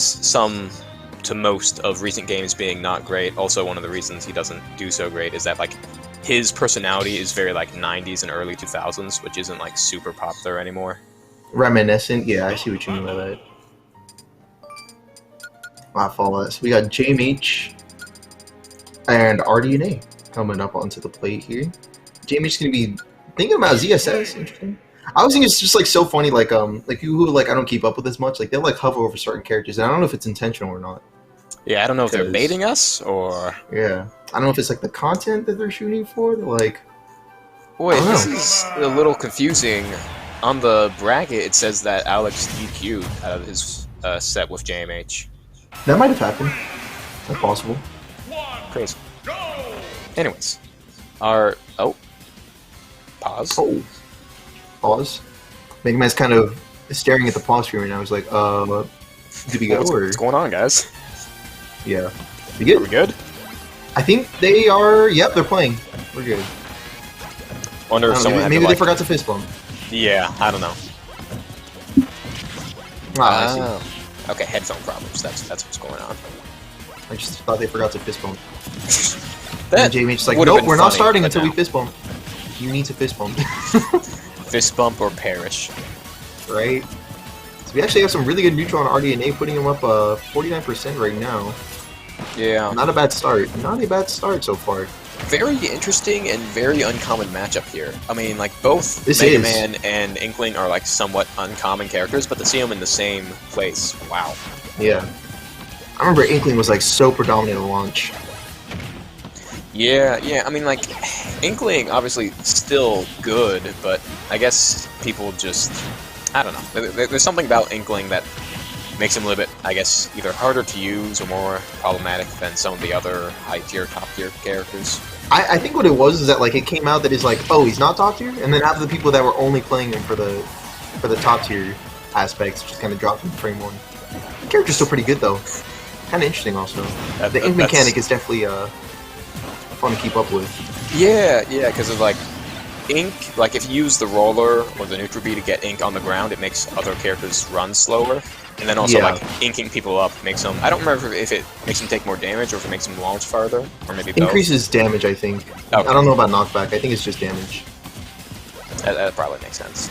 some to most of recent games being not great. Also, one of the reasons he doesn't do so great is that like his personality is very like 90s and early 2000s, which isn't like super popular anymore. Reminiscent, yeah, I see what you mean by that. I follow that. So we got JMH and rDNA coming up onto the plate here. JMH is gonna be thinking about ZSS. Interesting. I was thinking it's just like so funny, like people who like I don't keep up with as much, like they'll like hover over certain characters, and I don't know if it's intentional or not. Yeah, I don't know if they're baiting us or. Yeah, I don't know if it's like the content that they're shooting for. They're like, boy, this is a little confusing. On the bracket, it says that Alex DQ'd out of his set with JMH. That might have happened. That's possible. Crazy. Anyways, pause. Oh, pause. Mega Man's kind of staring at the pause screen right now. He's like, did we go? What's going on, guys? Yeah. We good? Are we good? I think they are. Yep, they're playing. We're good. Wonder if someone maybe they forgot to fist bump. Yeah, I don't know. I see. Okay, headphone problems. That's what's going on. I just thought they forgot to fist bump. That JMH's like, nope, we're not starting until we fist bump. You need to fist bump. Fist bump or perish. Right? So we actually have some really good neutral on rDNA, putting him up 49% right now. Yeah. Not a bad start. Not a bad start so far. Very interesting and very uncommon matchup here. I mean, like, both Mega Man and Inkling are, like, somewhat uncommon characters, but to see them in the same place, wow. Yeah. I remember Inkling was, like, so predominant at launch. Yeah, I mean, like, Inkling, obviously, still good, but I guess people just, I don't know. There's something about Inkling that makes him a little bit, I guess, either harder to use or more problematic than some of the other high-tier, top-tier characters. I think what it was is that, like, it came out that he's like, oh, he's not top-tier? And then half of the people that were only playing him for the top-tier aspects just kind of dropped him frame one. The character's still pretty good, though. Kind of interesting, also. The ink mechanic is definitely fun to keep up with. Yeah, because of, like, ink, like, if you use the roller or the neutral B to get ink on the ground, it makes other characters run slower. And then also, like, inking people up makes them... I don't remember if it makes them take more damage or if it makes them launch farther, or maybe both. Increases damage, I think. Okay. I don't know about knockback. I think it's just damage. That probably makes sense.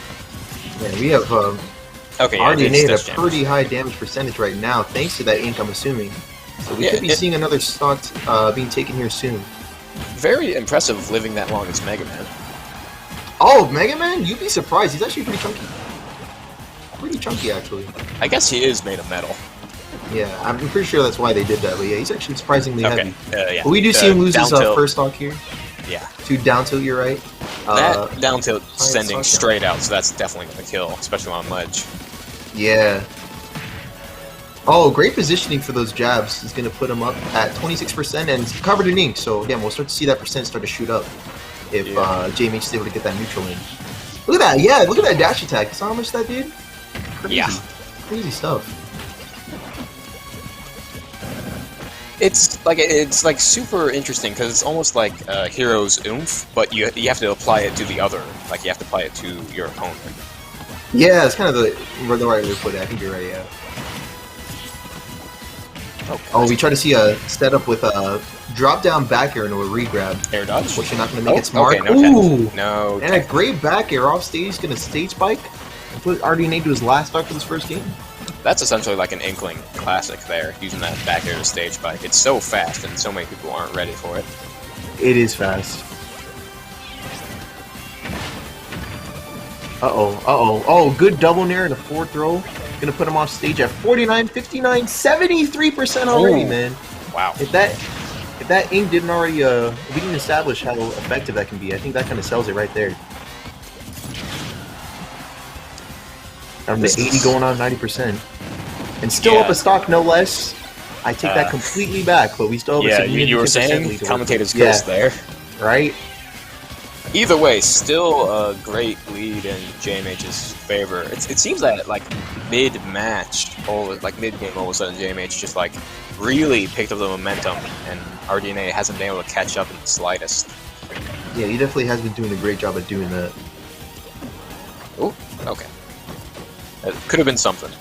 Yeah, we have rDNA at a pretty high damage percentage right now, thanks to that ink, I'm assuming. So we could be seeing another stock being taken here soon. Very impressive living that long as Mega Man. Oh, Mega Man? You'd be surprised. He's actually pretty chunky. Pretty chunky, actually. I guess he is made of metal. Yeah, I'm pretty sure that's why they did that, but yeah, he's actually surprisingly heavy. Yeah. But we do see him lose his first stock here. Yeah. To down tilt, you're right. That down tilt sending straight out, so that's definitely going to kill, especially on ledge. Yeah. Oh, great positioning for those jabs. He's going to put him up at 26% and covered in ink, so again, we'll start to see that percent start to shoot up if JMH is able to get that neutral in. Look at that, yeah, look at that dash attack. You saw how much that did? Crazy. Yeah. Crazy stuff. It's like super interesting because it's almost like Hero's oomph, but you have to apply it to the other. Like you have to apply it to your opponent. Yeah, it's kind of the right way to put it. I think you're right. Yeah. Oh, we try to see a setup with a drop down back air into a re-grab. Air dodge. Which you're not going to make it smart. Okay, no, and a great back air off stage. Going to stage spike and put rDNA to his last start for this first game. That's essentially like an Inkling classic there, using that back air to stage spike. It's so fast, and so many people aren't ready for it. It is fast. Oh, good double nair and a forward throw. Gonna put him off stage at 49, 59, 73% already, man. Wow. If that ink didn't already, we didn't establish how effective that can be. I think that kind of sells it right there. From the 80 going on 90%. And still up a stock, no less. I take that completely back, but we still have a significant you were saying commentator's curse there. Right? Either way, still a great lead in JMH's favor. It seems that like mid-match, like mid-game, all of a sudden JMH just like really picked up the momentum, and rDNA hasn't been able to catch up in the slightest. Yeah, he definitely has been doing a great job at doing that. Oh, okay. It could have been something.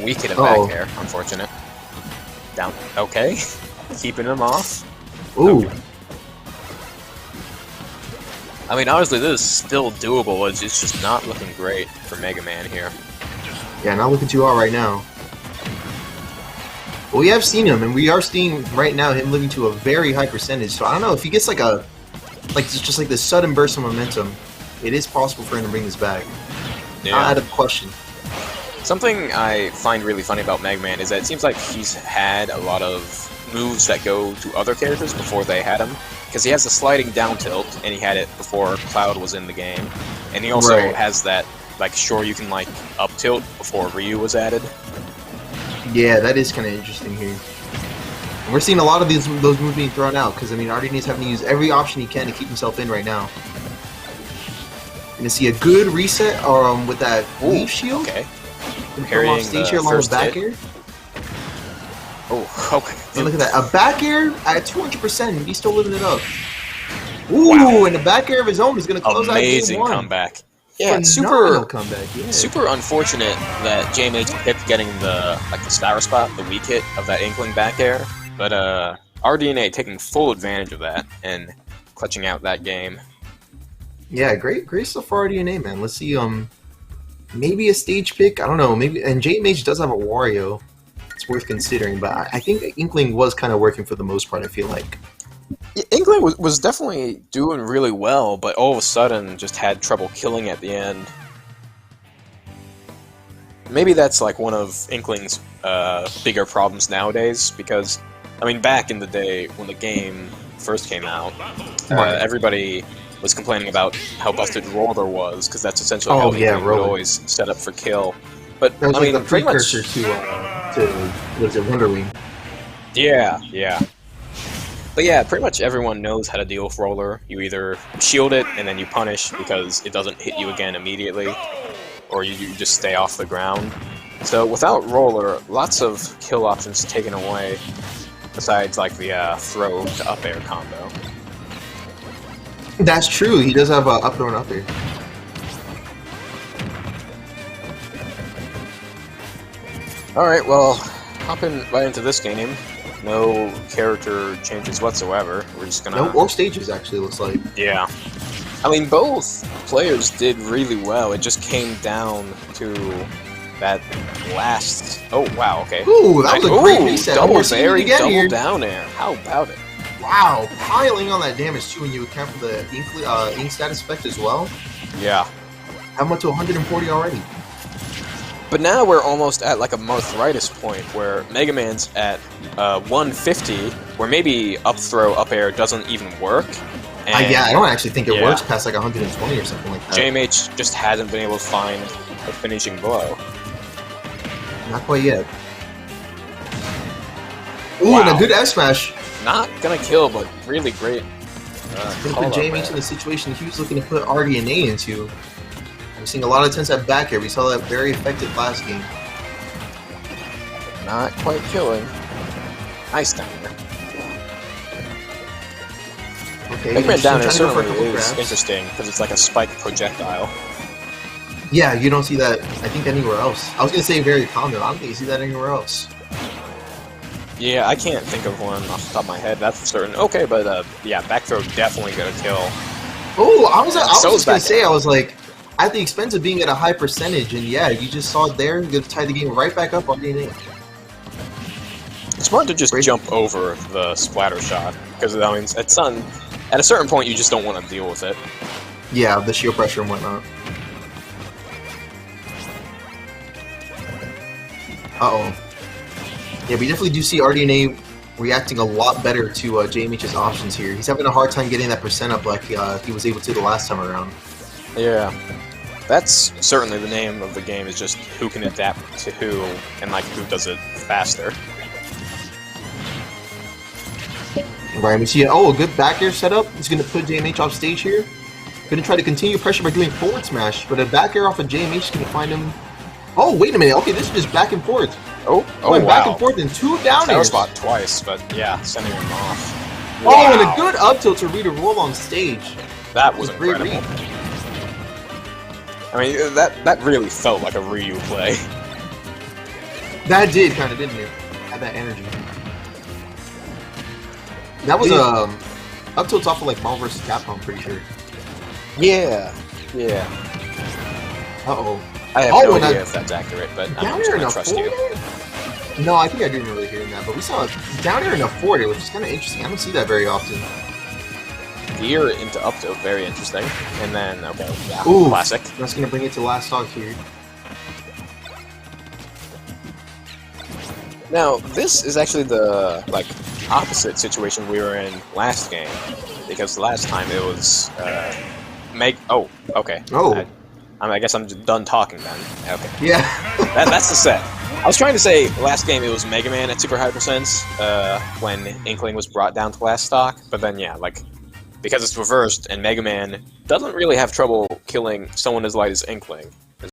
weak hit of Oh. back air. Unfortunate. Down. Okay. Keeping him off. Ooh. Okay. I mean, honestly, this is still doable. It's just not looking great for Mega Man here. Yeah, not looking too hot right now. But we have seen him, and we are seeing right now him living to a very high percentage. So I don't know if he gets like just like this sudden burst of momentum. It is possible for him to bring this back. Yeah. Not out of question. Something I find really funny about Mega Man is that it seems like he's had a lot of moves that go to other characters before they had him. Because he has the sliding down tilt, and he had it before Cloud was in the game. And he also has that, like, sure you can, like, up tilt before Ryu was added. Yeah, that is kind of interesting here. And we're seeing a lot of those moves being thrown out, because, I mean, rDNA's having to use every option he can to keep himself in right now. Going to see a good reset with that leaf shield. Okay. Parrying off stage here along with back air. Oh, okay. And look at that. A back air at 200%. He's still living it up. Ooh, wow. And the back air of his own is going to close out game Amazing one. comeback. Yeah, Phenomenal comeback. Yeah. Super unfortunate that JMH kept getting the sour spot, the weak hit of that Inkling back air. But rDNA taking full advantage of that and clutching out that game. Yeah, great stuff for rDNA, man. Let's see, maybe a stage pick. I don't know. Maybe, and JMH does have a Wario. It's worth considering, but I think Inkling was kind of working for the most part, I feel like. Yeah, Inkling was definitely doing really well, but all of a sudden just had trouble killing at the end. Maybe that's like one of Inkling's bigger problems nowadays, because, I mean, back in the day when the game first came out, everybody was complaining about how busted Roller was, because that's essentially how Inkling would always set up for kill. But, that was I mean, like the pretty much... precursor to what is it, Wonder Wing? Yeah. But yeah, pretty much everyone knows how to deal with Roller. You either shield it and then you punish because it doesn't hit you again immediately, or you just stay off the ground. So without Roller, lots of kill options taken away, besides like the throw to up air combo. That's true. He does have up throw and up air. Alright, well, hopping right into this game. No character changes whatsoever. We're just gonna... No, or stages, actually, looks like. Yeah. I mean, both players did really well. It just came down to that last... Oh, wow, okay. Ooh, that was a great reset. Double parry, double down air. How about it? Wow, piling on that damage, too, when you account for the ink status effect as well. Yeah. How much to 140 already? But now we're almost at like a Marthritis point where Mega Man's at 150, where maybe up throw, up air doesn't even work. And yeah, I don't actually think it works past like 120 or something like that. JMH just hasn't been able to find a finishing blow. Not quite yet. Ooh, and a good F smash. Not gonna kill, but really great. I think with JMH in the situation he was looking to put rDNA into. We're seeing a lot of attempts at back air. We saw that very effective last game. Not quite killing. Nice down there. Okay, Mega Man down there certainly is grabs. interesting because it's like a spike projectile. Yeah, you don't see that, I think, anywhere else. I was going to say very common. I don't think you see that anywhere else. Yeah, I can't think of one off the top of my head, that's for certain. Okay, but yeah, back throw definitely gonna kill. Oh, I was just going to say, I was like, at the expense of being at a high percentage, and yeah, you just saw it there, you tie the game right back up on DNA. It's smart to just jump over the splatter shot, because I mean, at a certain point you just don't want to deal with it. Yeah, the shield pressure and whatnot. Uh-oh. Yeah, we definitely do see rDNA reacting a lot better to JMH's options here. He's having a hard time getting that percent up like he was able to the last time around. Yeah. That's certainly the name of the game, is just who can adapt to who, and like who does it faster. Right, we see a good back air setup. He's going to put JMH off stage here. Going to try to continue pressure by doing forward smash, but a back air off of JMH is going to find him. Oh, wait a minute. Okay, this is just back and forth. Oh, wow. Back and forth and two down airs. Spot twice, but yeah, sending him off. Wow. Oh, and a good up tilt to read a roll on stage. That was incredible. I mean, that really felt like a Ryu play. That did kind of, didn't it? Had that energy. That was up tilt's off of like Marvel vs. Capcom, I'm pretty sure. Yeah. Yeah. Uh-oh. I have no idea if that's accurate, but I'm just going to trust you. No, I think I didn't really hear that, but we saw down air in a forward, which is kind of interesting. I don't see that very often. Gear into up tilt, very interesting. And then, okay, yeah, ooh, classic. That's going to bring it to last stock here. Now, this is actually the, like, opposite situation we were in last game. Because last time it was, oh, okay. Oh. I guess I'm just done talking then. Okay. Yeah. That's the set. I was trying to say last game it was Mega Man at super high percents when Inkling was brought down to last stock, but then yeah, like because it's reversed and Mega Man doesn't really have trouble killing someone as light as Inkling,